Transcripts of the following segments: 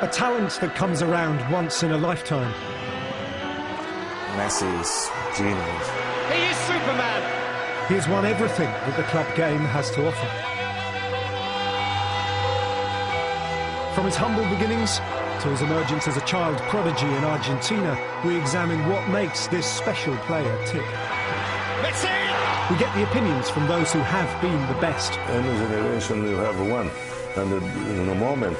A talent that comes around once in a lifetime. Messi's genius. He is Superman! He has won everything that the club game has to offer. From his humble beginnings to his emergence as a child prodigy in Argentina, we examine what makes this special player tick. Messi! We get the opinions from those who have been the best. Every generation will have one, and in a moment,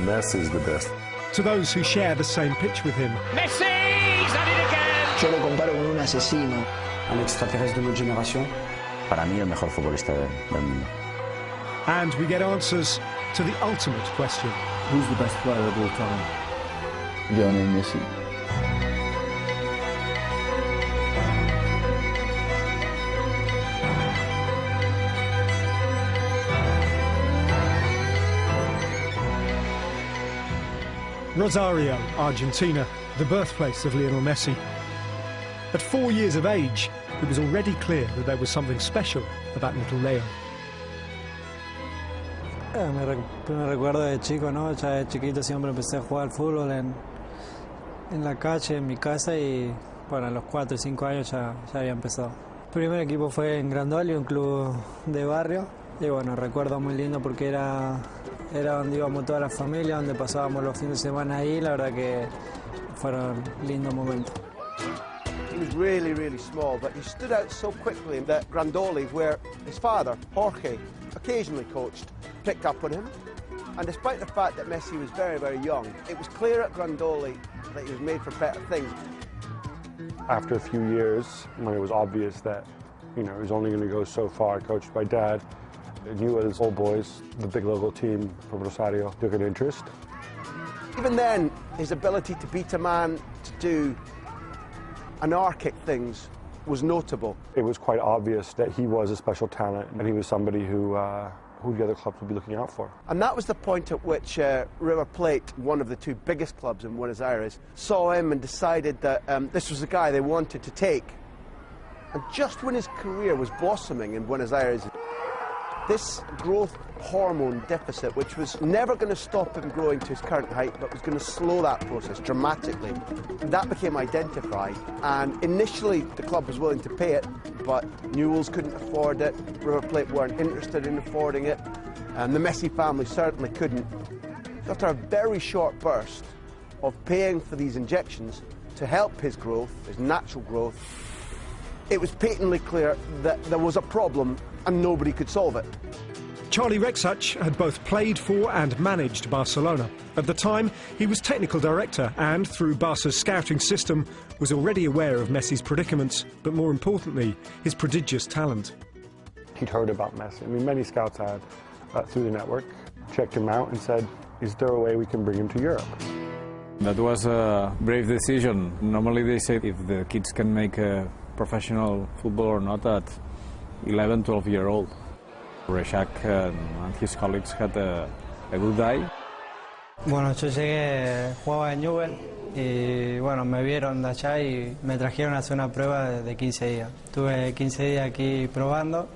Messi is the best. To those who share the same pitch with him. Messi! He's done it again! Yo lo comparo con un asesino. Un extraterrestre de notre génération. Para mí el mejor futbolista del mundo. And we get answers to the ultimate question. Who's the best player of all time? Lionel Messi. Rosario, Argentina, the birthplace of Lionel Messi. At 4 years of age, it was already clear that there was something special about little Leo. Me recuerdo de chico, ¿no? Ya de chiquito siempre empecé a jugar al fútbol en la calle, en mi casa, y bueno, a los 4 o 5 años ya había empezado. El primer equipo fue en Grandoli, un club de barrio, y bueno, recuerdo muy lindo porque era donde íbamos toda la familia, donde pasábamos los fines de semana ahí. La verdad que fueron lindos momentos. He was really, really small, but he stood out so quickly that Grandoli, where his father, Jorge, occasionally coached, picked up on him. And despite the fact that Messi was very, very young, it was clear at Grandoli that he was made for better things. After a few years, when it was obvious that, he was only going to go so far, coached by Dad, I knew as old boys, the big local team from Rosario took an interest. Even then, his ability to beat a man to do anarchic things was notable. It was quite obvious that he was a special talent, and he was somebody who the other clubs would be looking out for. And that was the point at which River Plate, one of the two biggest clubs in Buenos Aires, saw him and decided that this was the guy they wanted to take. And just when his career was blossoming in Buenos Aires, this growth hormone deficit, which was never going to stop him growing to his current height, but was going to slow that process dramatically, that became identified. And initially, the club was willing to pay it, but Newell's couldn't afford it, River Plate weren't interested in affording it, and the Messi family certainly couldn't. After a very short burst of paying for these injections to help his growth, his natural growth, it was patently clear that there was a problem and nobody could solve it. Charlie Rexach had both played for and managed Barcelona. At the time, he was technical director and, through Barca's scouting system, was already aware of Messi's predicaments, but more importantly, his prodigious talent. He'd heard about Messi. I mean, many scouts had, through the network, checked him out and said, is there a way we can bring him to Europe? That was a brave decision. Normally they say if the kids can make a professional football or not at 11, 12-year-old. Rexach and his colleagues had a good eye. Bueno, yo llegué, jugaba en Newell y bueno, me vieron de allá y me trajeron a hacer una prueba de 15 días. Tuve 15 días aquí probando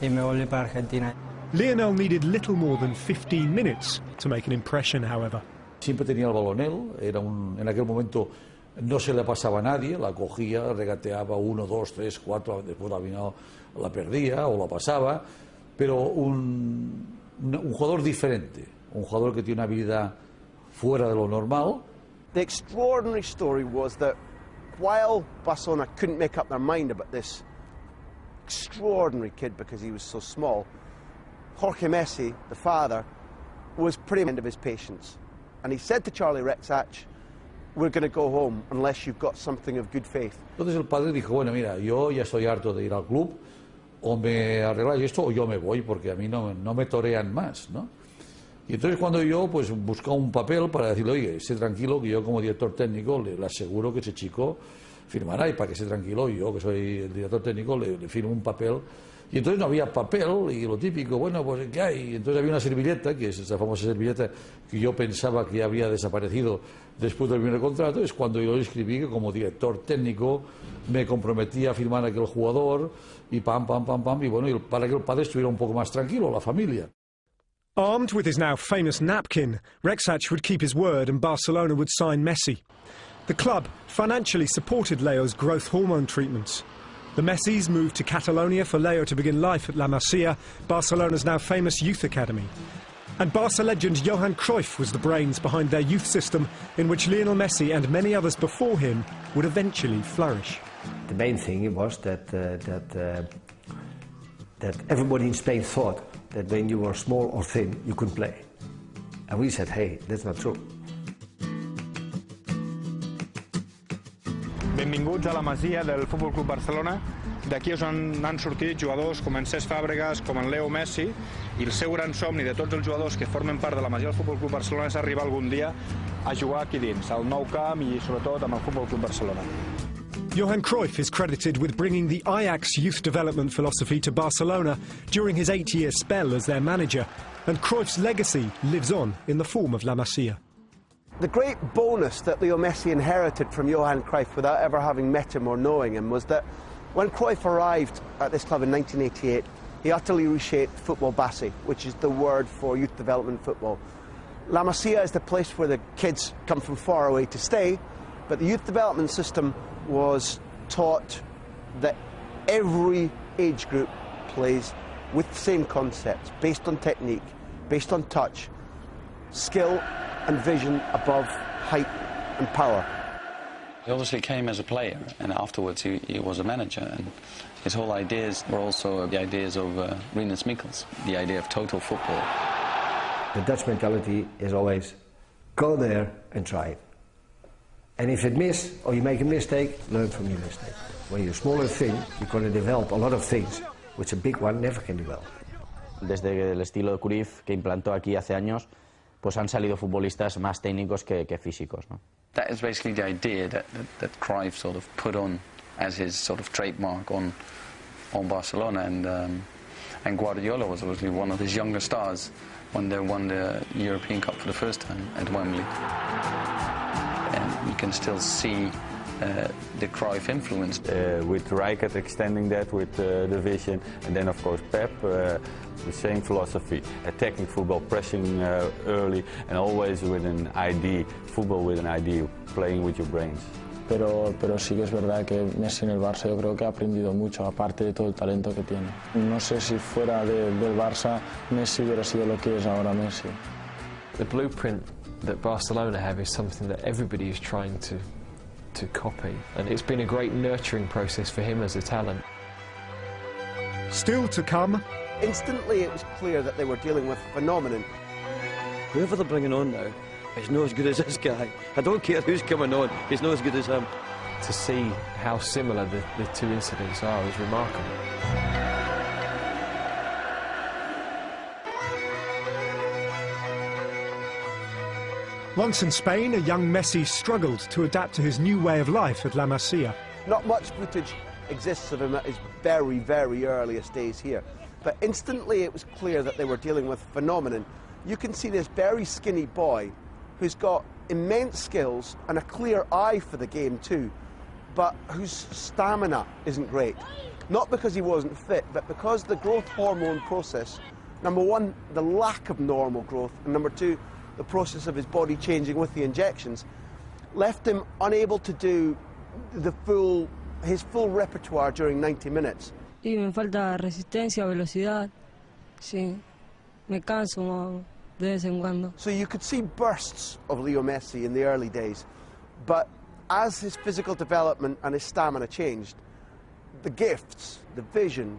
y me volví para Argentina. Lionel needed little more than 15 minutes to make an impression, however. Siempre tenía el balón él, en aquel momento no se le pasaba a nadie, la cogía, regateaba 1, 2, 3, 4, después al final la perdía o la pasaba, pero un jugador diferente, un jugador que tiene una habilidad fuera de lo normal. The extraordinary story was that while Barcelona couldn't make up their mind about this extraordinary kid because he was so small, Jorge Messi, the father, was pretty end of his patience. And he said to Charlie Rexach, we're going to go home unless you've got something of good faith. Entonces el padre dijo, bueno, mira, yo ya estoy harto de ir al club, o me arregláis esto o yo me voy, porque a mí no me torean más, ¿no? Y entonces cuando yo pues buscaba un papel para decirle, oye, esté tranquilo, que yo como director técnico le aseguro que ese chico firmará, y para que esté tranquilo, yo que soy el director técnico le firmo un papel. Y entonces no había papel, y lo típico, bueno, pues ¿qué hay? Y entonces había una servilleta, que es esa famosa servilleta que yo pensaba que había desaparecido después del primer contrato. Es cuando yo escribí que como director técnico me comprometí a firmar a aquel jugador, y pam, y bueno, y para que el padre estuviera un poco más tranquilo, la familia. Armed with his now famous napkin, Rexach would keep his word and Barcelona would sign Messi. The club financially supported Leo's growth hormone treatments. The Messis moved to Catalonia for Leo to begin life at La Masia, Barcelona's now famous youth academy. And Barca legend Johan Cruyff was the brains behind their youth system, in which Lionel Messi and many others before him would eventually flourish. The main thing was that everybody in Spain thought that when you were small or thin, you couldn't play. And we said, hey, that's not true. Benvinguts a la Masia del Futbol Club Barcelona. D'aquí és on han sortit jugadors com en Cesc Fàbregas, com en Leo Messi, i el seu gran somni de tots els jugadors que formen part de la Masia del Futbol Club Barcelona és arribar algun dia a jugar aquí dins, al nou camp i sobretot amb el Futbol Club Barcelona. Johan Cruyff is credited with bringing the Ajax youth development philosophy to Barcelona during his 8-year spell as their manager, and Cruyff's legacy lives on in the form of La Masia. The great bonus that Leo Messi inherited from Johan Cruyff without ever having met him or knowing him was that when Cruyff arrived at this club in 1988, he utterly reshaped football base, which is the word for youth development football. La Masia is the place where the kids come from far away to stay, but the youth development system was taught that every age group plays with the same concepts, based on technique, based on touch, skill and vision above height and power. He obviously came as a player, and afterwards he was a manager, and his whole ideas were also the ideas of Rinus Michels, the idea of total football. The Dutch mentality is always go there and try it. And if it miss, or you make a mistake, learn from your mistake. When you're small and thin, you're going to develop a lot of things, which a big one never can develop. Desde el estilo de Cruyff que implantó aquí hace años, pues han salido futbolistas más técnicos que físicos, ¿no? That is basically the idea that Cruyff sort of put on as his sort of trademark on Barcelona, and Guardiola was obviously one of his younger stars when they won the European Cup for the first time at Wembley. And you can still see the Cruyff influence. With Rijkaard extending that with the vision, and then of course Pep, the same philosophy, attacking football, pressing early, and always with an idea, football with an idea, playing with your brains. Pero sí que es verdad que Messi en el Barça yo creo que ha aprendido mucho, aparte de todo el talento que tiene. No sé si fuera del Barça Messi hubiera sido lo que es ahora Messi. The blueprint that Barcelona have is something that everybody is trying to copy, and it's been a great nurturing process for him as a talent. Still to come. Instantly it was clear that they were dealing with a phenomenon. Whoever they're bringing on now is not as good as this guy. I don't care who's coming on, he's not as good as him. To see how similar the two incidents are is remarkable. Once in Spain, a young Messi struggled to adapt to his new way of life at La Masia. Not much footage exists of him at his very, very earliest days here. But instantly it was clear that they were dealing with a phenomenon. You can see this very skinny boy who's got immense skills and a clear eye for the game too, but whose stamina isn't great. Not because he wasn't fit, but because the growth hormone process, number one, the lack of normal growth, and number two, the process of his body changing with the injections, left him unable to do his full repertoire during 90 minutes. Y me falta resistencia, velocidad. Sí, me canso de vez en cuando. So you could see bursts of Leo Messi in the early days, but as his physical development and his stamina changed, the gifts, the vision,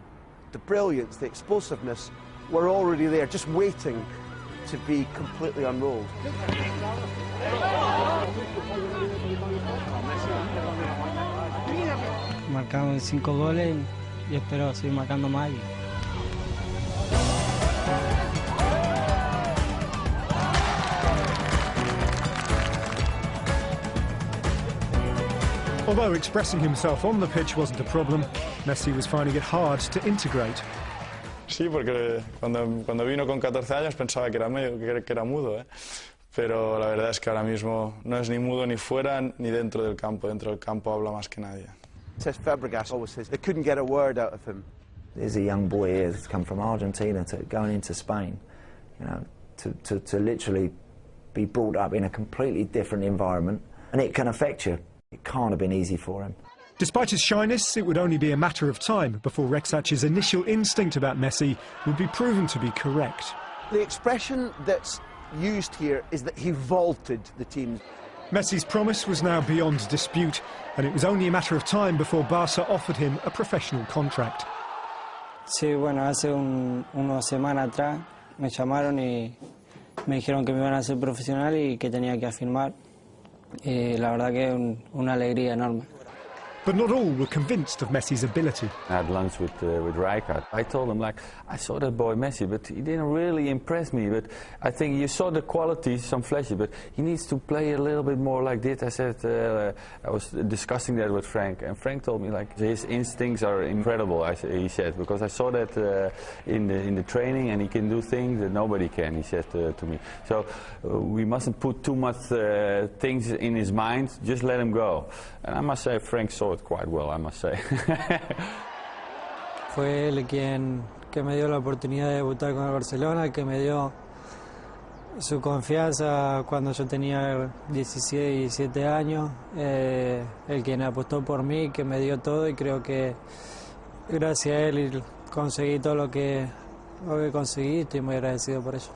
the brilliance, the explosiveness were already there, just waiting to be completely unrolled. Marcamos 5 goles y espero seguir marcando más. Although expressing himself on the pitch wasn't a problem, Messi was finding it hard to integrate. Sí, porque cuando vino con 14 años pensaba que era mudo, pero la verdad es que ahora mismo no es ni mudo ni fuera ni dentro del campo. Dentro del campo habla más que nadie. Cesc Fàbregas always says they couldn't get a word out of him. There's a young boy here that's come from Argentina to going into Spain. you know, to literally be brought up in a completely different environment, and it can affect you. It can't have been easy for him. Despite his shyness, it would only be a matter of time before Rexach's initial instinct about Messi would be proven to be correct. The expression that's used here is that he vaulted the team. Messi's promise was now beyond dispute, and it was only a matter of time before Barca offered him a professional contract. Sí, bueno, hace unas semanas atrás me llamaron y me dijeron que me iban a hacer profesional y que tenía que firmar. Y la verdad que es una alegría enorme. But not all were convinced of Messi's ability. I had lunch with Rijkaard. I told him, like, I saw that boy Messi, but he didn't really impress me. But I think you saw the qualities, some flashy, but he needs to play a little bit more like this. I said, I was discussing that with Frank, and Frank told me, like, his instincts are incredible, he said, because I saw that in the training, and he can do things that nobody can, he said to me. So we mustn't put too much things in his mind, just let him go. And I must say, Frank saw it quite well, I must say. Fue él quien me dio la oportunidad de debutar con el Barcelona, que me dio su confianza cuando yo tenía 16 y 17 años, el quien apostó por mí, que me dio todo, y creo que gracias a él conseguí todo lo que conseguí, estoy muy agradecido por ello.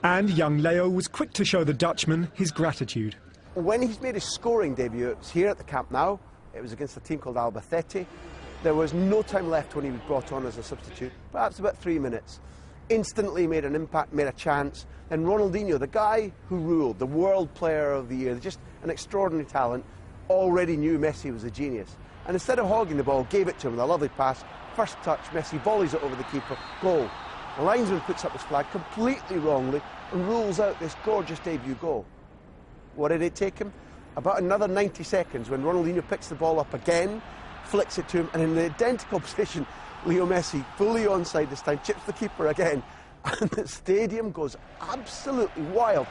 And young Leo was quick to show the Dutchman his gratitude. When he's made his scoring debut, it was here at the Camp Nou. It was against a team called Albacete. There was no time left when he was brought on as a substitute, perhaps about 3 minutes. Instantly made an impact, made a chance. And Ronaldinho, the guy who ruled, the world player of the year, just an extraordinary talent, already knew Messi was a genius. And instead of hogging the ball, gave it to him with a lovely pass. First touch, Messi volleys it over the keeper, goal. The linesman puts up his flag completely wrongly and rules out this gorgeous debut goal. What did it take him? About another 90 seconds when Ronaldinho picks the ball up again, flicks it to him, and in the identical position, Leo Messi, fully onside this time, chips the keeper again, and the stadium goes absolutely wild.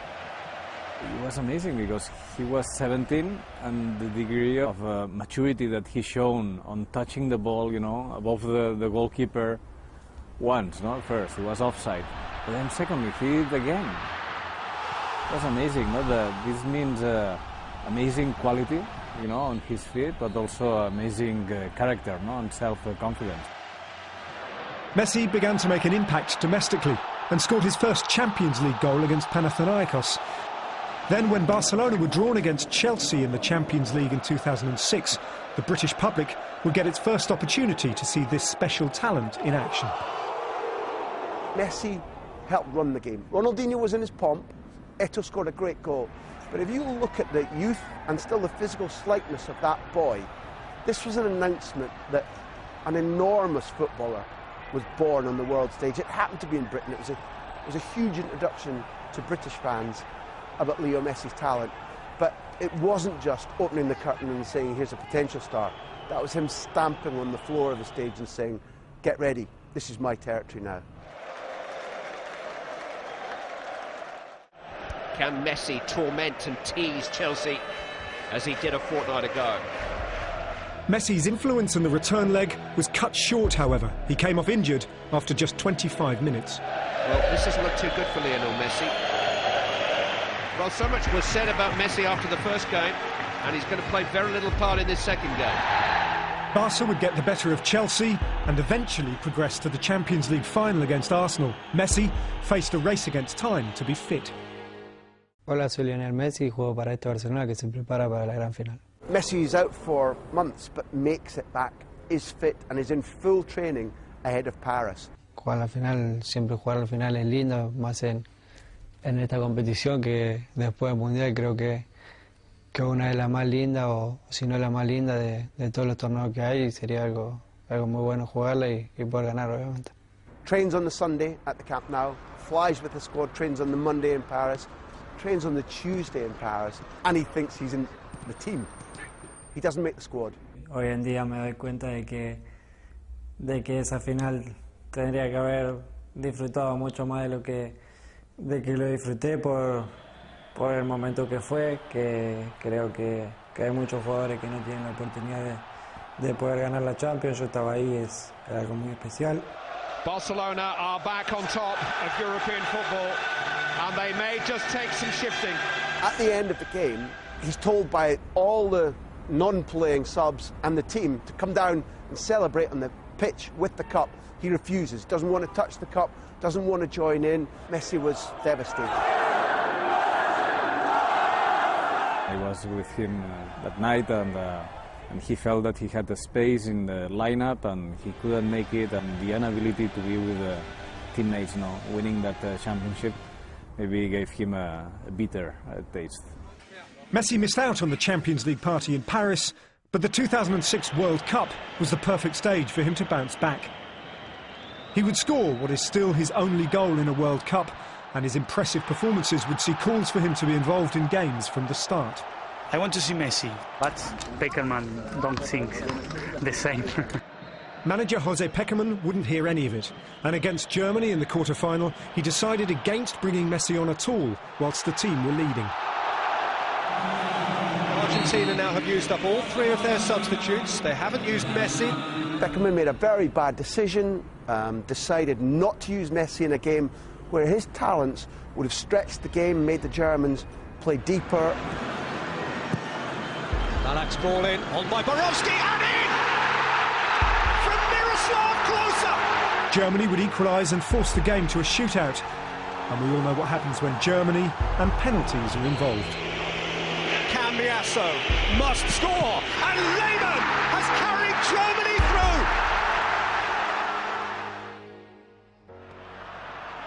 It was amazing because he was 17, and the degree of maturity that he shown on touching the ball, you know, above the goalkeeper once, not first, it was offside. But then secondly, he did it again. It was amazing, no? This means amazing quality, you know, on his feet, but also amazing character, no, and self-confidence. Messi began to make an impact domestically and scored his first Champions League goal against Panathinaikos. Then, when Barcelona were drawn against Chelsea in the Champions League in 2006, the British public would get its first opportunity to see this special talent in action. Messi helped run the game. Ronaldinho was in his pomp. Eto'o scored a great goal. But if you look at the youth and still the physical slightness of that boy, this was an announcement that an enormous footballer was born on the world stage. It happened to be in Britain. It was a huge introduction to British fans about Leo Messi's talent. But it wasn't just opening the curtain and saying, here's a potential star. That was him stamping on the floor of the stage and saying, get ready, this is my territory now. Can Messi torment and tease Chelsea as he did a fortnight ago? Messi's influence in the return leg was cut short, however. He came off injured after just 25 minutes. Well, this doesn't look too good for Lionel Messi. Well, so much was said about Messi after the first game, and he's going to play very little part in this second game. Barca would get the better of Chelsea and eventually progress to the Champions League final against Arsenal. Messi faced a race against time to be fit. Hola, soy Lionel Messi y juego para este Barcelona que se prepara para la gran final. Messi is out for months but makes it back, is fit and is in full training ahead of Paris. Jugar la final, siempre jugar la final es lindo, más en esta competición que después del Mundial creo que una de las más lindas o si no la más linda de todos los torneos que hay, y sería algo muy bueno jugarla y poder ganar, obviamente. Trains on the Sunday at the Camp Nou, flies with the squad, trains on the Monday in Paris, trains on the Tuesday in Paris, and he thinks he's in the team. He doesn't make the squad. Hoy en día me doy cuenta de que esa final tendría que haber disfrutado mucho más de que lo disfruté por el momento que fue, que creo que hay muchos jugadores que no tienen la oportunidad de poder ganar la Champions. Yo estaba ahí, es algo muy especial. Barcelona are back on top of European football, and they may just take some shifting. At the end of the game, he's told by all the non-playing subs and the team to come down and celebrate on the pitch with the cup. He refuses, doesn't want to touch the cup, doesn't want to join in. Messi was devastated. I was with him that night, and he felt that he had the space in the lineup and he couldn't make it, and the inability to be with the teammates, winning that championship maybe gave him a bitter taste. Messi missed out on the Champions League party in Paris, but the 2006 World Cup was the perfect stage for him to bounce back. He would score what is still his only goal in a World Cup, and his impressive performances would see calls for him to be involved in games from the start. I want to see Messi, but Peckerman don't think the same. Manager Jose Peckerman wouldn't hear any of it, and against Germany in the quarter-final, he decided against bringing Messi on at all whilst the team were leading. Argentina now have used up all 3 of their substitutes. They haven't used Messi. Peckerman made a very bad decision, decided not to use Messi in a game where his talents would have stretched the game, made the Germans play deeper. Balak's ball in, on by Borowski, and in! From Miroslav Klose! Germany would equalise and force the game to a shootout. And we all know what happens when Germany and penalties are involved. Cambiasso must score, and Lehmann has carried Germany through!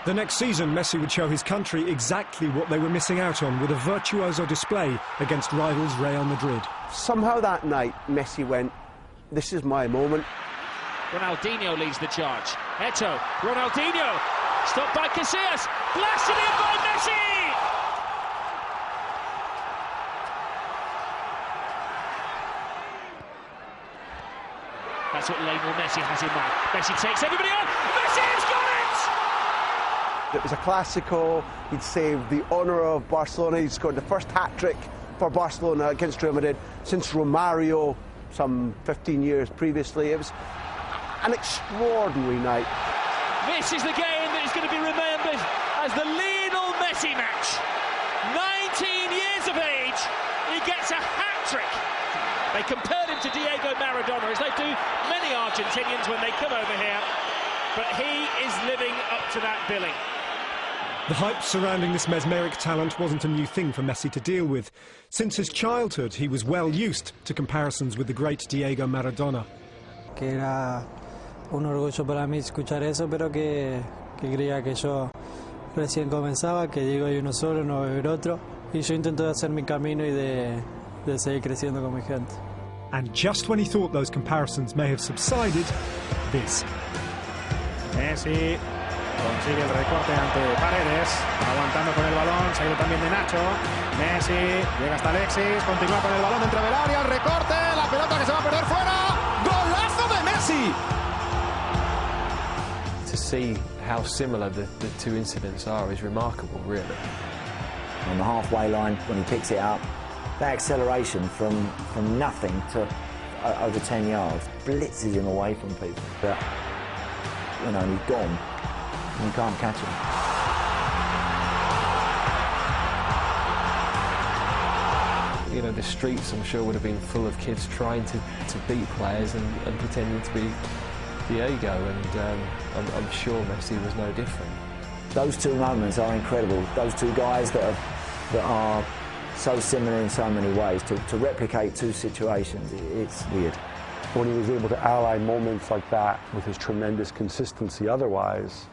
The next season, Messi would show his country exactly what they were missing out on with a virtuoso display against rivals Real Madrid. Somehow that night, Messi went, this is my moment. Ronaldinho leads the charge. Eto'o, Ronaldinho, stopped by Casillas, blasted in by Messi! That's what Lionel Messi has in mind. Messi takes everybody on. Messi has got it! It was a Clásico. He'd saved the honour of Barcelona. He'd scored the first hat-trick for Barcelona against Real Madrid since Romario some 15 years previously. It was an extraordinary night. This is the game that is going to be remembered as the Lionel Messi match. 19 years of age, he gets a hat-trick. They compared him to Diego Maradona, as they do many Argentinians when they come over here. But he is living up to that billing. The hype surrounding this mesmeric talent wasn't a new thing for Messi to deal with. Since his childhood, he was well used to comparisons with the great Diego Maradona. Que era un orgullo para mí escuchar eso, pero que creía que yo recién comenzaba, que digo hay uno solo, no va a haber otro. Y yo intento de hacer mi camino y de seguir creciendo con mi gente. And just when he thought those comparisons may have subsided, this. Messi consigue el recorte ante Paredes, aguantando con el balón, seguido también de Nacho. Messi llega hasta Alexis, continúa con el balón dentro del área, el recorte, la pelota que se va a perder fuera. ¡Golazo de Messi! To see how similar the two incidents are is remarkable, really. On the halfway line, when he picks it up, that acceleration from nothing to over 10 yards blitzes him away from people. But, he's gone. You can't catch him. The streets, I'm sure, would have been full of kids trying to beat players and pretending to be Diego, and I'm sure Messi was no different. Those two moments are incredible. Those two guys that are so similar in so many ways. To replicate two situations, it's weird. When he was able to ally moments like that with his tremendous consistency otherwise,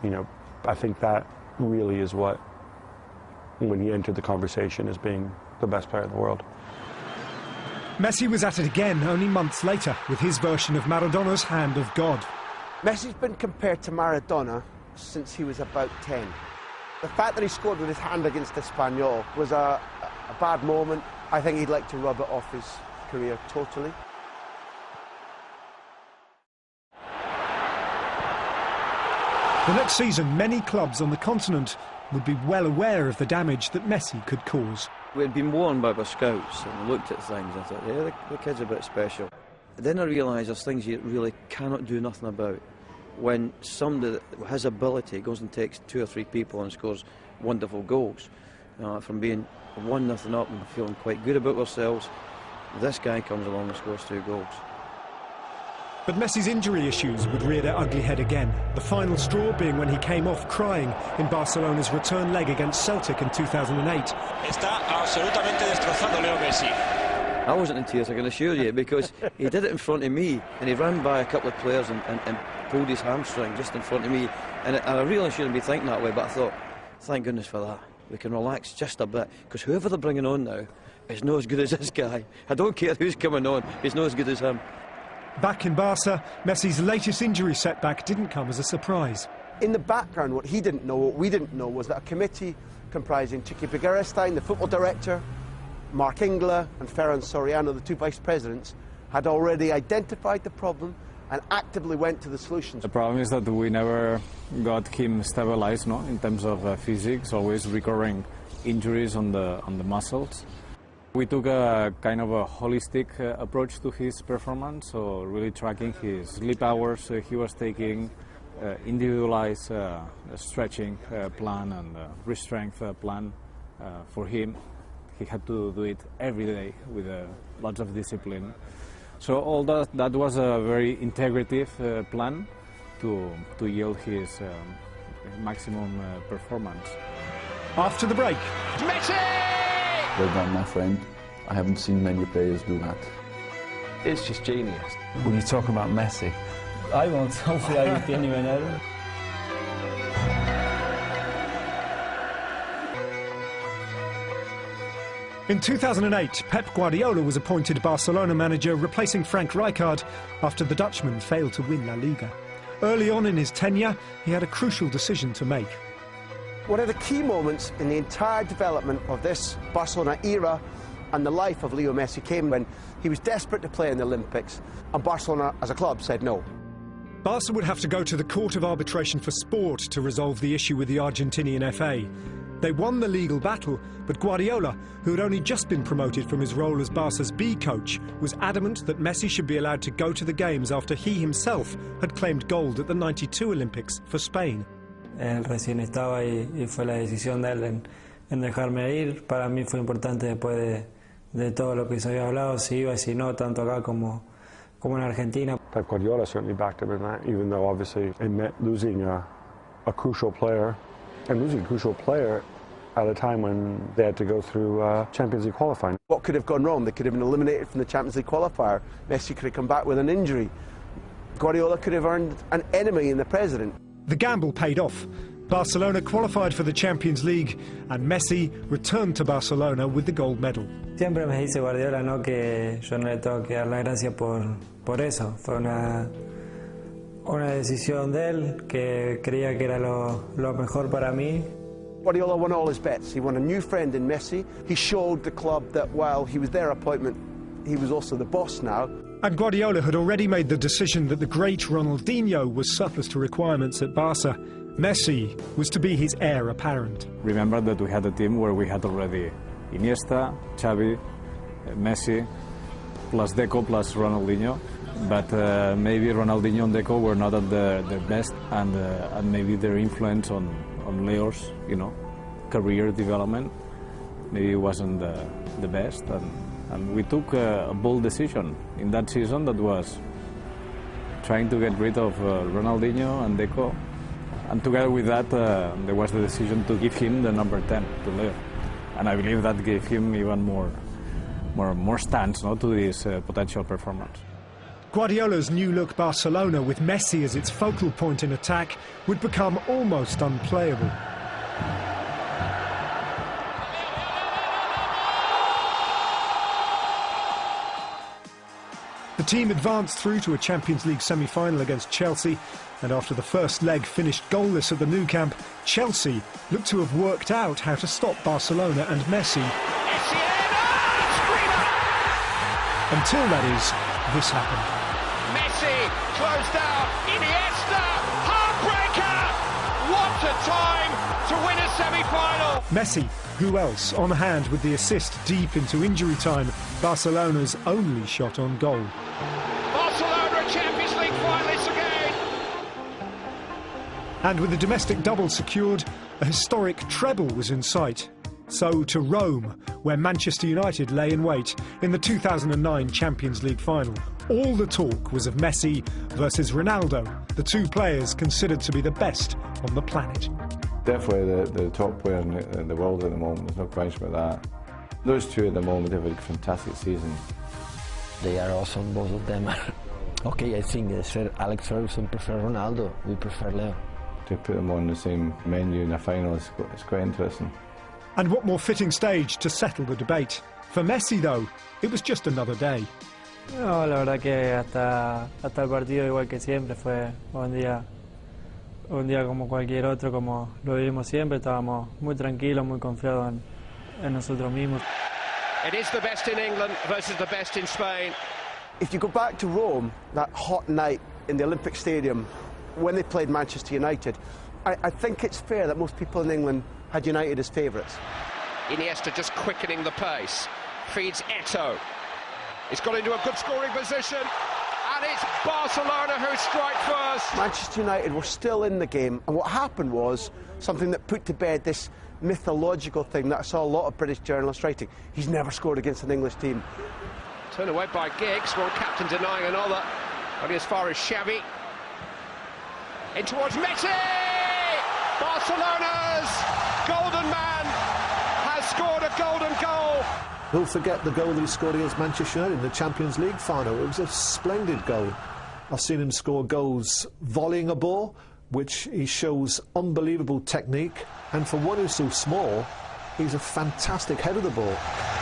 I think that really is what, when he entered the conversation as being the best player in the world. Messi was at it again only months later with his version of Maradona's Hand of God. Messi's been compared to Maradona since he was about 10. The fact that he scored with his hand against Espanyol was a bad moment. I think he'd like to rub it off his career totally. The next season, many clubs on the continent would be well aware of the damage that Messi could cause. We'd been warned by our scouts and looked at things and thought, yeah, the kid's a bit special. Then I realised there's things you really cannot do nothing about. when somebody with his ability goes and takes 2 or 3 people and scores wonderful goals. From being 1-0 up and feeling quite good about ourselves, this guy comes along and scores 2 goals. But Messi's injury issues would rear their ugly head again, the final straw being when he came off crying in Barcelona's return leg against Celtic in 2008. Está absolutamente destrozado Leo Messi. I wasn't in tears, I can assure you, because he did it in front of me, and he ran by a couple of players and pulled his hamstring just in front of me. And I really shouldn't be thinking that way, but I thought, thank goodness for that. We can relax just a bit, because whoever they're bringing on now is not as good as this guy. I don't care who's coming on, he's not as good as him. Back in Barca, Messi's latest injury setback didn't come as a surprise. In the background, what he didn't know, what we didn't know, was that a committee comprising Chiqui Begiristain, the football director, Mark Ingler and Ferran Soriano, the 2 vice presidents, had already identified the problem and actively went to the solutions. The problem is that we never got him stabilized, no, in terms of physics, always recurring injuries on the muscles. We took a kind of a holistic approach to his performance, so really tracking his sleep hours he was taking, individualized stretching plan and re-strength plan for him. He had to do it every day with lots of discipline. So all that was a very integrative plan to yield his maximum performance. After the break, Messi! Well done, my friend. I haven't seen many players do that. It's just genius. When you talk about Messi, I won't. Hopefully I will tiene veneno. In 2008, Pep Guardiola was appointed Barcelona manager, replacing Frank Rijkaard after the Dutchman failed to win La Liga. Early on in his tenure, he had a crucial decision to make. One of the key moments in the entire development of this Barcelona era and the life of Leo Messi came when he was desperate to play in the Olympics, and Barcelona as a club said no. Barca would have to go to the Court of Arbitration for Sport to resolve the issue with the Argentinian FA. They won the legal battle, but Guardiola, who had only just been promoted from his role as Barca's B coach, was adamant that Messi should be allowed to go to the games after he himself had claimed gold at the '92 Olympics for Spain. Él recién estaba y fue la decisión de él en dejarme ir. Para mí fue importante después de todo lo que se había hablado, si iba y si no, tanto acá como en Argentina. Pep Guardiola certainly backed him in that, even though obviously it meant losing a crucial player, and losing a crucial player at a time when they had to go through Champions League qualifying. What could have gone wrong? They could have been eliminated from the Champions League qualifier. Messi could have come back with an injury. Guardiola could have earned an enemy in the president. The gamble paid off. Barcelona qualified for the Champions League and Messi returned to Barcelona with the gold medal. Siempre me dice Guardiola, ¿no?, que yo no le tengo que dar la gracia por eso. Fue una decisión de él que creía que era lo mejor para mí. Guardiola won all his bets. He won a new friend in Messi. He showed the club that while he was their appointment, he was also the boss now. And Guardiola had already made the decision that the great Ronaldinho was surplus to requirements at Barca. Messi was to be his heir apparent. Remember that we had a team where we had already Iniesta, Xavi, Messi, plus Deco, plus Ronaldinho. But maybe Ronaldinho and Deco were not at their best, and maybe their influence on Leo's, career development maybe wasn't the best. And we took a bold decision in that season that was trying to get rid of Ronaldinho and Deco. And together with that, there was the decision to give him the number 10 to Leo. And I believe that gave him even more stance, to this potential performance. Guardiola's new-look Barcelona, with Messi as its focal point in attack, would become almost unplayable. The team advanced through to a Champions League semi-final against Chelsea, and after the first leg finished goalless at the Nou Camp, Chelsea looked to have worked out how to stop Barcelona and Messi. Until, that is, this happened. Messi closed out, Iniesta, heartbreaker! What a time to win a semi-final! Messi, who else, on hand with the assist deep into injury time, Barcelona's only shot on goal. Barcelona are Champions League finalists again! And with the domestic double secured, a historic treble was in sight. So to Rome, where Manchester United lay in wait in the 2009 Champions League final. All the talk was of Messi versus Ronaldo, the two players considered to be the best on the planet. Definitely the top player in the world at the moment, there's no question about that. Those two at the moment have a fantastic season. They are awesome, both of them. Okay, I think Alex Ferguson prefer Ronaldo, we prefer Leo. To put them on the same menu in a final is quite interesting. And what more fitting stage to settle the debate? For Messi, though, it was just another day. No, la verdad que hasta el partido, igual que siempre, fue un día como cualquier otro, como lo vivimos siempre. Estábamos muy tranquilos, muy confiados en nosotros mismos. It is the best in England versus the best in Spain. If you go back to Rome, that hot night in the Olympic Stadium, when they played Manchester United, I think it's fair that most people in England had United as favourites. Iniesta just quickening the pace, feeds Eto'o. He's got into a good scoring position, and it's Barcelona who strike first. Manchester United were still in the game, and what happened was something that put to bed this mythological thing that I saw a lot of British journalists writing. He's never scored against an English team. Turned away by Giggs, one captain denying another, only as far as Xavi. In towards Messi! Barcelona's golden man has scored a golden goal. Who'll forget the goal that he scored against Manchester United in the Champions League final? It was a splendid goal. I've seen him score goals volleying a ball, which he shows unbelievable technique, and for one who's so small, he's a fantastic head of the ball.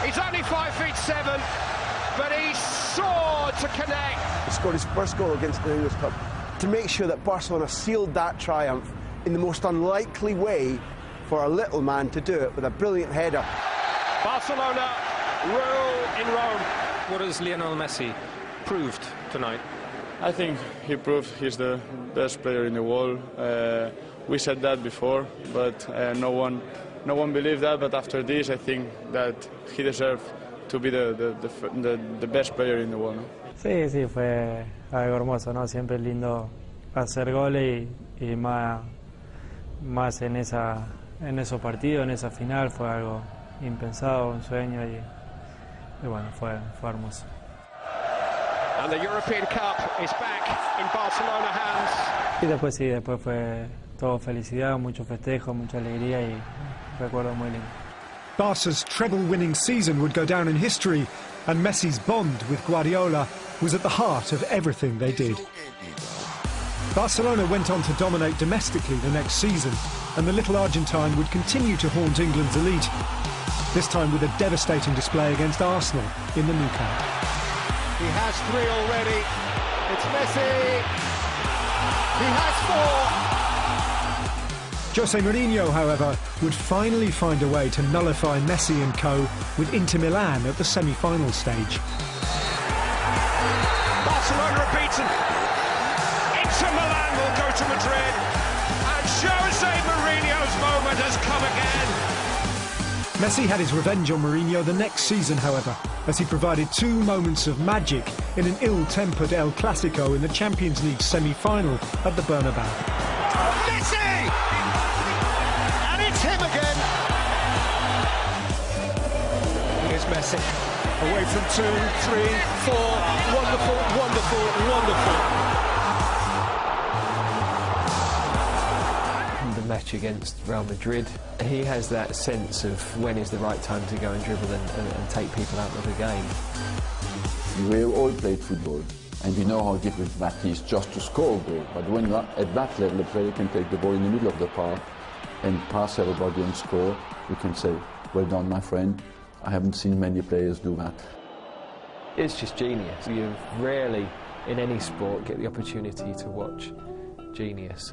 He's only 5'7", but he soared to connect. He scored his first goal against the English club to make sure that Barcelona sealed that triumph in the most unlikely way for a little man to do it with a brilliant header. Barcelona rule in Rome. What has Lionel Messi proved tonight? I think he proved he's the best player in the world. We said that before, but no one believed that. But after this, I think that he deserved to be the best player in the world. Sí, fue algo hermoso, ¿no? Siempre es lindo hacer goles y más en esos partidos, en esa final, fue algo impensado, un sueño y bueno, fue hermoso. And the European Cup is back in Barcelona hands. Y después fue todo felicidad, mucho festejo, mucha alegría y recuerdo muy lindo. Barca's treble-winning season would go down in history, and Messi's bond with Guardiola was at the heart of everything they did. Barcelona went on to dominate domestically the next season, and the little Argentine would continue to haunt England's elite, this time with a devastating display against Arsenal in the Nou Camp. He has 3 already. It's Messi. He has 4. Jose Mourinho, however, would finally find a way to nullify Messi and co with Inter Milan at the semi-final stage. Barcelona are beaten. Inter Milan will go to Madrid, and Jose Mourinho's moment has come again. Messi had his revenge on Mourinho the next season, however, as he provided 2 moments of magic in an ill-tempered El Clasico in the Champions League semi-final at the Bernabeu. Messi! And it's him again. Here's Messi. Away from 2, 3, 4. Wonderful, wonderful, wonderful. The match against Real Madrid, he has that sense of when is the right time to go and dribble and take people out of the game. We have all played football, and we know how difficult that is just to score a goal. But when at that level, the player can take the ball in the middle of the park and pass everybody and score, we can say, well done, my friend. I haven't seen many players do that. It's just genius. You rarely, in any sport, get the opportunity to watch genius.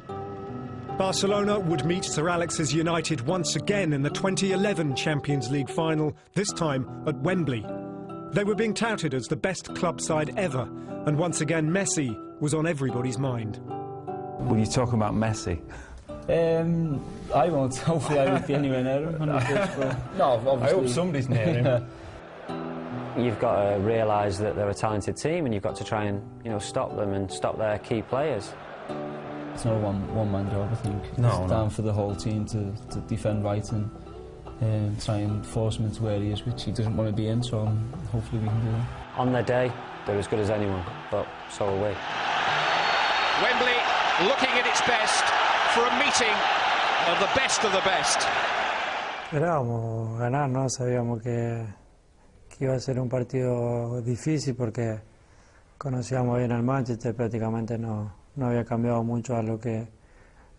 Barcelona would meet Sir Alex's United once again in the 2011 Champions League final, this time at Wembley. They were being touted as the best club side ever, and once again Messi was on everybody's mind. Will you talk about Messi? I won't. Hopefully I won't be anywhere near him. No, obviously. I hope somebody's near him. You've got to realise that they're a talented team, and you've got to try and, stop them and stop their key players. It's not a one-man job, I think. No, it's down for the whole team to defend right and try and force him into areas which he doesn't want to be in, so hopefully we can do that. On their day, they're as good as anyone, but so are we. Wembley looking at its best for a meeting of the best of the best. Esperábamos ganar, ¿no? Sabíamos que iba a ser un partido difícil porque conocíamos bien al Manchester, prácticamente no había cambiado mucho a lo que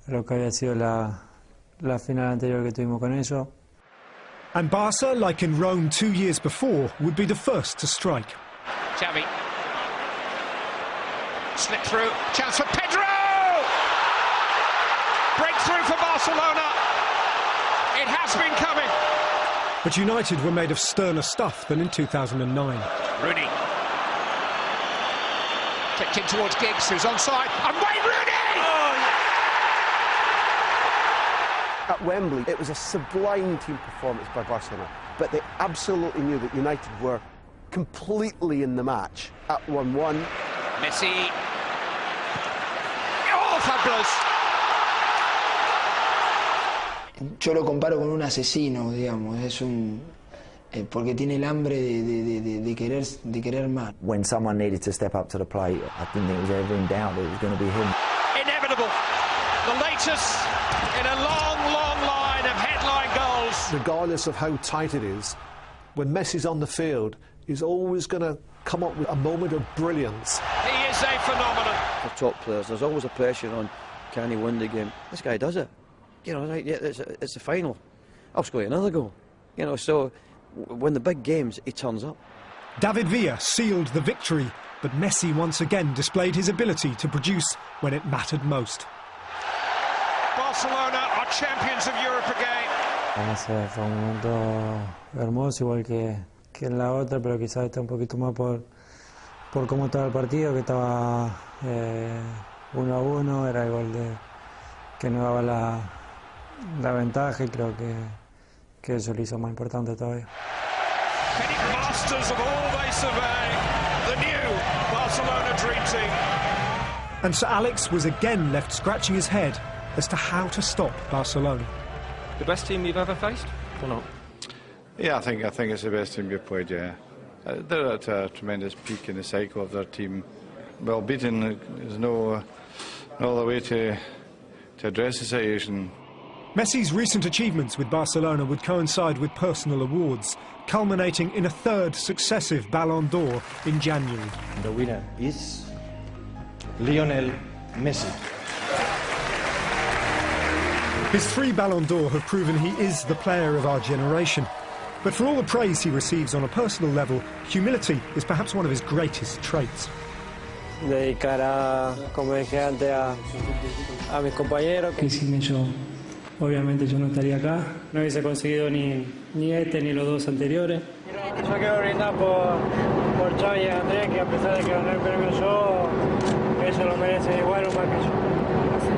había sido la final anterior que tuvimos con ellos. And Barca, like in Rome 2 years before, would be the first to strike. Xavi. Slip through, chance for Pedro! Breakthrough for Barcelona. It has been coming. But United were made of sterner stuff than in 2009. Rooney. Kicked in towards Giggs, who's onside, and Wayne Rooney! Oh, yeah. At Wembley, it was a sublime team performance by Barcelona, but they absolutely knew that United were completely in the match at 1-1. Messi. Oh, fabulous! Yo lo comparo con un asesino, digamos, es porque tiene el hambre de querer más. When someone needed to step up to the plate, I didn't think it was ever in doubt that it was going to be him. Inevitable. The latest in a long, long line of headline goals. Regardless of how tight it is, when Messi's on the field, he's always going to come up with a moment of brilliance. He is a phenomenon. For top players, there's always a pressure on, can he win the game? This guy does it. You know, right, yeah, it's the final. I'll score you another goal. You know, so when the big games, he turns up. David Villa sealed the victory, but Messi once again displayed his ability to produce when it mattered most. Barcelona are champions of Europe again. Ese fue un momento hermoso, igual que en la otra, pero quizás está un poquito más por cómo estaba el partido, que estaba 1-1, era el gol que nos daba la ventaja, y creo que eso lo hizo más importante todavía. Masters of all they survey, the new Barcelona dream team. And Sir Alex was again left scratching his head as to how to stop Barcelona. The best team you've ever faced, or not? Yeah, I think it's the best team we've played, yeah. They're at a tremendous peak in the cycle of their team. Well beaten is no other way to address the situation. Messi's recent achievements with Barcelona would coincide with personal awards, culminating in a third successive Ballon d'Or in January. The winner is Lionel Messi. His 3 Ballon d'Or have proven he is the player of our generation. But for all the praise he receives on a personal level, humility is perhaps one of his greatest traits. Dedicar como dije antes, a mis compañeros, que sin ellos obviamente yo no estaría acá, no hubiese conseguido ni este ni los 2 anteriores. Yo quiero brindar por Xavi y Andrés, que a pesar de que gané el premio yo, ellos lo merecen igual o más que yo. Así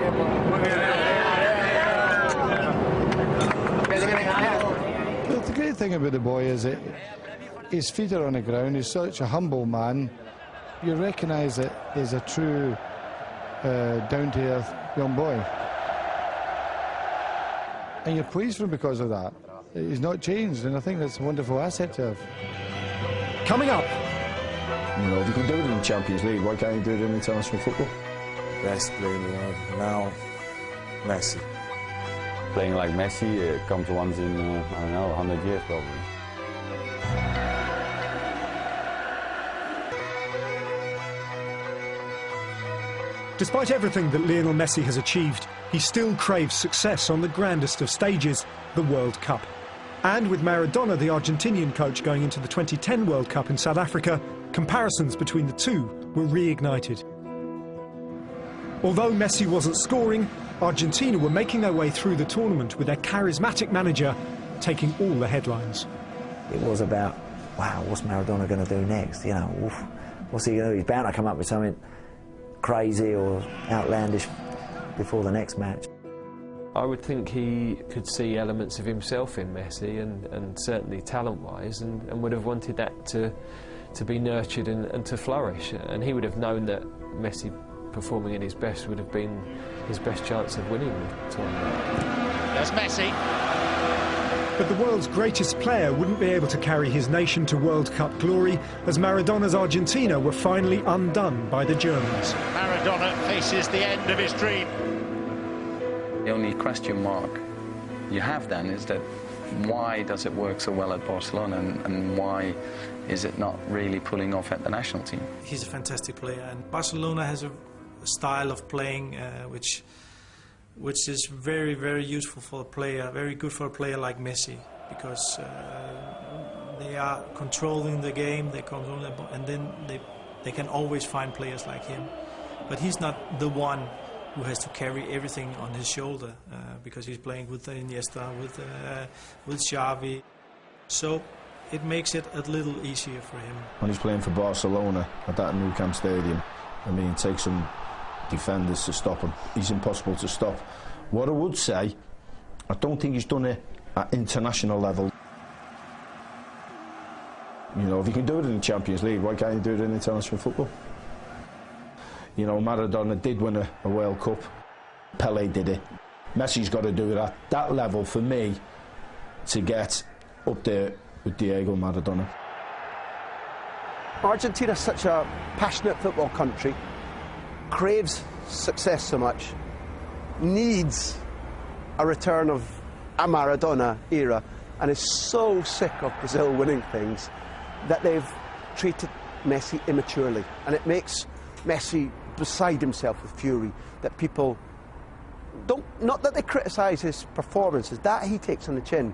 But the great thing about the boy is that his feet are on the ground, he's such a humble man. You recognise that he's a true down-to-earth young boy. And you're pleased for him because of that. He's not changed, and I think that's a wonderful asset to have. Coming up. You know, if you can do it in the Champions League, why can't you do it in international football? Best player in the world now, Messi. Playing like Messi, it comes once in, I don't know, 100 years probably. Despite everything that Lionel Messi has achieved, he still craves success on the grandest of stages, the World Cup. And with Maradona, the Argentinian coach, going into the 2010 World Cup in South Africa, comparisons between the two were reignited. Although Messi wasn't scoring, Argentina were making their way through the tournament with their charismatic manager taking all the headlines. It was about, wow, what's Maradona going to do next? You know, what's he going to do? He's bound to come up with something crazy or outlandish before the next match. I would think he could see elements of himself in Messi, and certainly talent-wise, and would have wanted that to be nurtured and to flourish. And he would have known that Messi performing in his best would have been his best chance of winning the tournament. There's Messi. But the world's greatest player wouldn't be able to carry his nation to World Cup glory as Maradona's Argentina were finally undone by the Germans. Maradona faces the end of his dream. The only question mark you have then is that why does it work so well at Barcelona and why is it not really pulling off at the national team? He's a fantastic player, and Barcelona has a style of playing which is very, very useful for a player, very good for a player like Messi, because they are controlling the game, they control the ball, and then they can always find players like him. But he's not the one who has to carry everything on his shoulder, because he's playing with Iniesta, with Xavi. So it makes it a little easier for him. When he's playing for Barcelona at that Nou Camp Stadium, I mean, it takes some defenders to stop him. He's impossible to stop. What I would say, I don't think he's done it at international level. You know, if you can do it in the Champions League, why can't you do it in international football? You know, Maradona did win a World Cup. Pele did it. Messi's got to do it at that level for me to get up there with Diego Maradona. Argentina is such a passionate football country, craves success so much, needs a return of a Maradona era, and is so sick of Brazil winning things that they've treated Messi immaturely, and it makes Messi beside himself with fury that people don't, not that they criticise his performances, that he takes on the chin,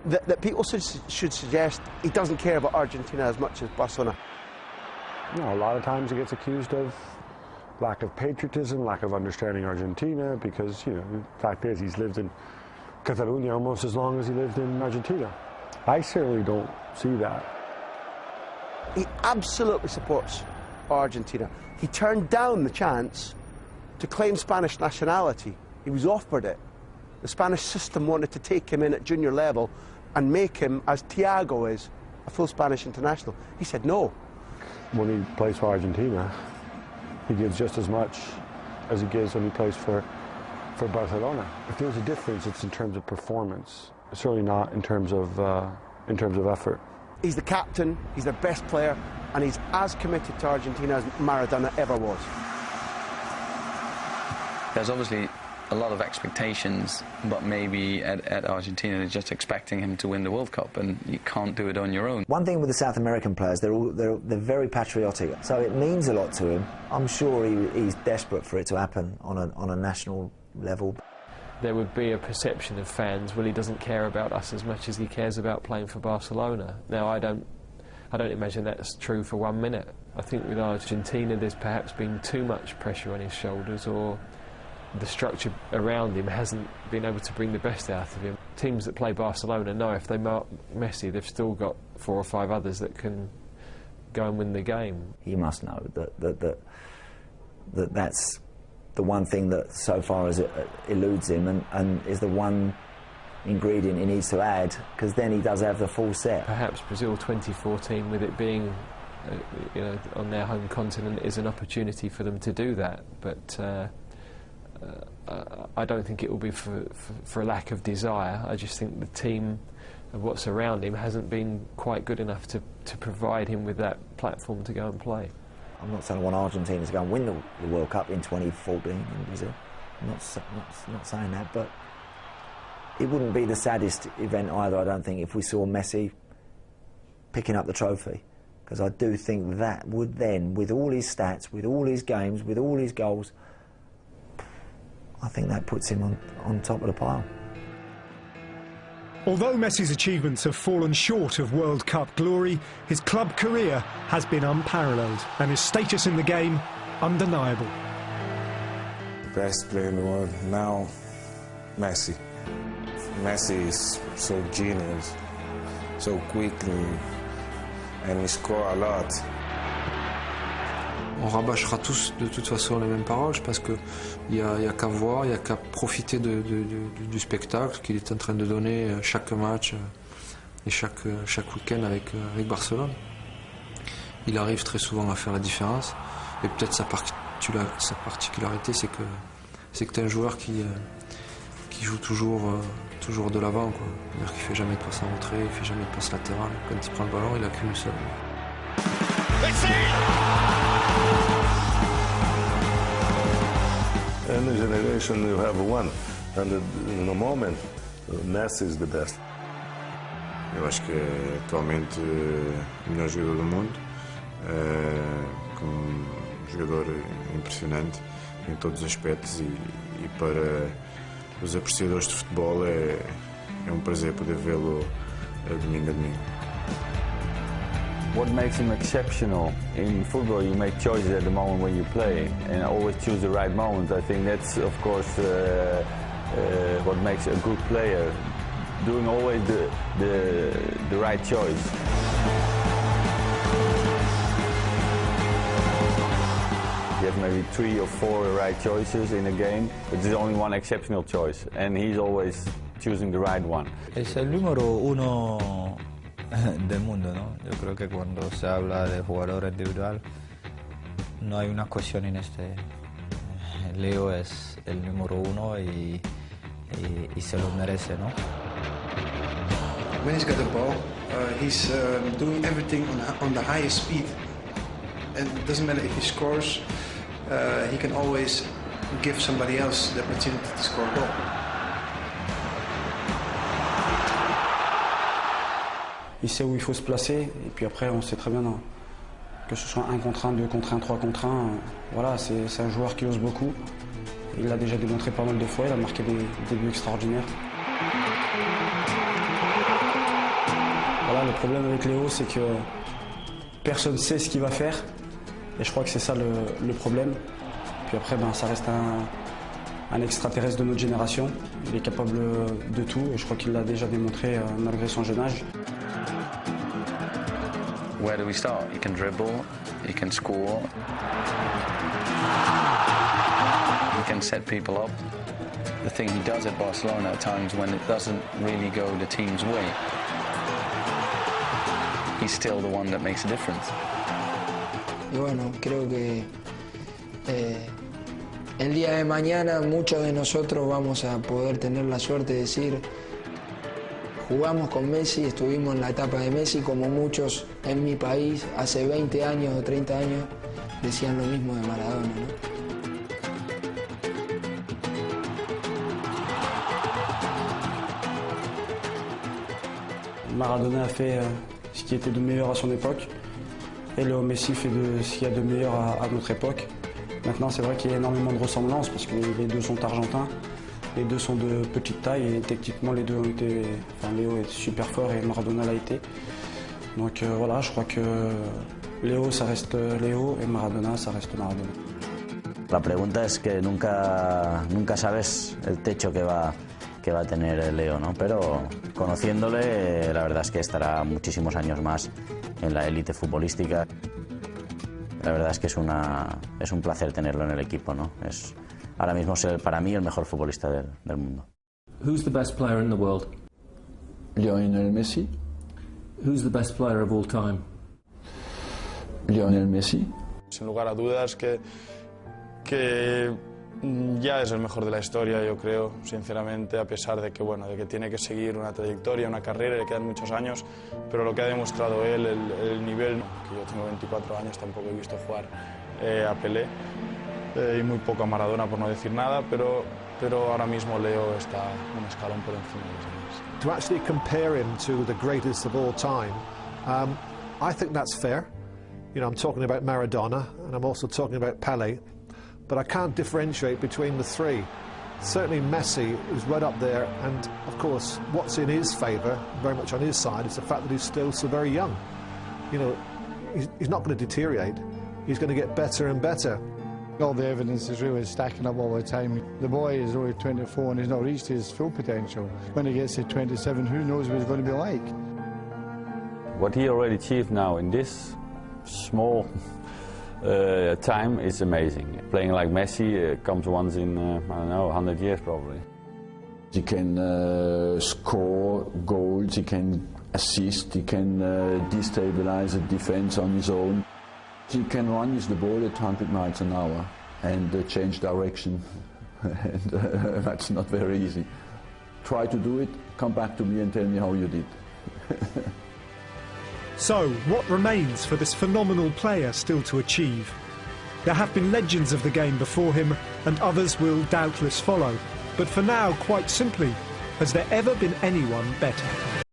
that people should suggest he doesn't care about Argentina as much as Barcelona. You know, a lot of times he gets accused of lack of patriotism, lack of understanding Argentina, because, you know, the fact is he's lived in Catalonia almost as long as he lived in Argentina. I certainly don't see that. He absolutely supports Argentina. He turned down the chance to claim Spanish nationality. He was offered it. The Spanish system wanted to take him in at junior level and make him, as Thiago is, a full Spanish international. He said no. When he plays for Argentina, he gives just as much as he gives when he plays for Barcelona. If there's a difference, it's in terms of performance. It's certainly not in terms of effort. He's the captain, he's their best player, and he's as committed to Argentina as Maradona ever was. There's obviously a lot of expectations, but maybe at Argentina they're just expecting him to win the World Cup, and you can't do it on your own. One thing with the South American players, they're very patriotic, so it means a lot to him. I'm sure he's desperate for it to happen on a national level. There would be a perception of fans, well, he doesn't care about us as much as he cares about playing for Barcelona. Now, I don't imagine that's true for 1 minute. I think with Argentina there's perhaps been too much pressure on his shoulders, or the structure around him hasn't been able to bring the best out of him. Teams that play Barcelona know if they mark Messi, they've still got 4 or 5 others that can go and win the game. He must know that's the one thing that so far as it eludes him, and is the one ingredient he needs to add, because then he does have the full set. Perhaps Brazil 2014, with it being you know, on their home continent, is an opportunity for them to do that, but I don't think it will be for a lack of desire. I just think the team and what's around him hasn't been quite good enough to provide him with that platform to go and play. I'm not saying I want Argentina to go and win the World Cup in 2014 in Brazil. I'm not saying that, but it wouldn't be the saddest event either, I don't think, if we saw Messi picking up the trophy, because I do think that would then, with all his stats, with all his games, with all his goals, I think that puts him on top of the pile. Although Messi's achievements have fallen short of World Cup glory, his club career has been unparalleled and his status in the game undeniable. The best player in the world now, Messi. Messi is so genius, so quickly, and he scores a lot. On rabâchera tous de toute façon les mêmes paroles. Je pense qu'il n'y a qu'à voir, il n'y a qu'à profiter du spectacle qu'il est en train de donner chaque match et chaque week-end avec Barcelone. Il arrive très souvent à faire la différence, et peut-être sa particularité, c'est que tu es un joueur qui joue toujours de l'avant, quoi. C'est-à-dire qu'il fait jamais de passe en retrait, il fait jamais de passe latérale. Quand il prend le ballon, il a qu'une seule. In the generation you have one, and in the moment, Messi is the best. Eu acho que é atualmente o melhor jogador do mundo, com um jogador impressionante em todos os aspectos e para os apreciadores de futebol é prazer poder vê-lo domingo a domingo. What makes him exceptional in football, you make choices at the moment when you play and always choose the right moment. I think that's of course what makes a good player, doing always the right choice. You have maybe 3 or 4 right choices in a game, but there's only one exceptional choice, and he's always choosing the right one. Es el número 1 del mundo, ¿no? Yo creo que cuando se habla de jugador individual no hay una cuestión en este. Leo es el número 1 y se lo merece, ¿no? When he's got the ball, he's doing everything on the highest speed. And it doesn't matter if he scores, he can always give somebody else the opportunity to score a goal. Il sait où il faut se placer, et puis après on sait très bien que ce soit 1 contre 1, 2 contre 1, 3 contre 1, voilà, c'est un joueur qui ose beaucoup. Il l'a déjà démontré pas mal de fois, il a marqué des buts extraordinaires. Voilà, le problème avec Léo, c'est que personne ne sait ce qu'il va faire, et je crois que c'est ça le problème. Puis après, ça reste un extraterrestre de notre génération, il est capable de tout, et je crois qu'il l'a déjà démontré malgré son jeune âge. Where do we start? He can dribble, he can score, he can set people up. The thing he does at Barcelona at times when it doesn't really go the team's way, he's still the one that makes a difference. Y bueno, creo que el día de mañana muchos de nosotros vamos a poder tener la suerte de decir: jugamos con Messi, estuvimos en la etapa de Messi, como muchos en mi país hace 20 años o 30 años decían lo mismo de Maradona, ¿no? Maradona a fait ce qui était de meilleur à son époque, et Léo Messi fait ce qu'il y a de meilleur à notre époque. Maintenant, c'est vrai qu'il y a énormément de ressemblances parce que les deux sont argentins. Les deux sont de petite taille et techniquement les deux ont été... Enfin, Léo est super fort et Maradona l'a été. Donc voilà, je crois que Léo, ça reste Léo et Maradona, ça reste Maradona. La pregunta es que nunca sabes el techo que va a tener Leo, ¿no? Pero conociéndole, la verdad es que estará muchísimos años más en la élite futbolística. La verdad es que es un placer tenerlo en el equipo, ¿no? Ahora mismo es para mí el mejor futbolista del mundo. Who's the best player in the world? Lionel Messi. Who's the best player of all time? Lionel Messi. Sin lugar a dudas que ya es el mejor de la historia, yo creo, sinceramente, a pesar de que, bueno, de que tiene que seguir una trayectoria, una carrera, le quedan muchos años, pero lo que ha demostrado él, el nivel, que yo tengo 24 años, tampoco he visto jugar a Pelé, y muy poco a Maradona, por no decir nada, pero ahora mismo Leo está un escalón por encima de los demás. To actually compare him to the greatest of all time, I think that's fair. You know, I'm talking about Maradona, and I'm also talking about Pelé, but I can't differentiate between the three. Certainly Messi is right up there, and of course what's in his favour, very much on his side, is the fact that he's still so very young. You know, he's not going to deteriorate, he's going to get better and better. All the evidence is really stacking up all the time. The boy is only 24 and he's not reached his full potential. When he gets to 27, who knows what he's going to be like? What he already achieved now in this small time is amazing. Playing like Messi comes once in, I don't know, 100 years probably. He can score goals, he can assist, he can destabilize a defense on his own. He can run the ball at 100 miles an hour. and change direction, and that's not very easy. Try to do it, come back to me and tell me how you did. So, what remains for this phenomenal player still to achieve? There have been legends of the game before him, and others will doubtless follow. But for now, quite simply, has there ever been anyone better?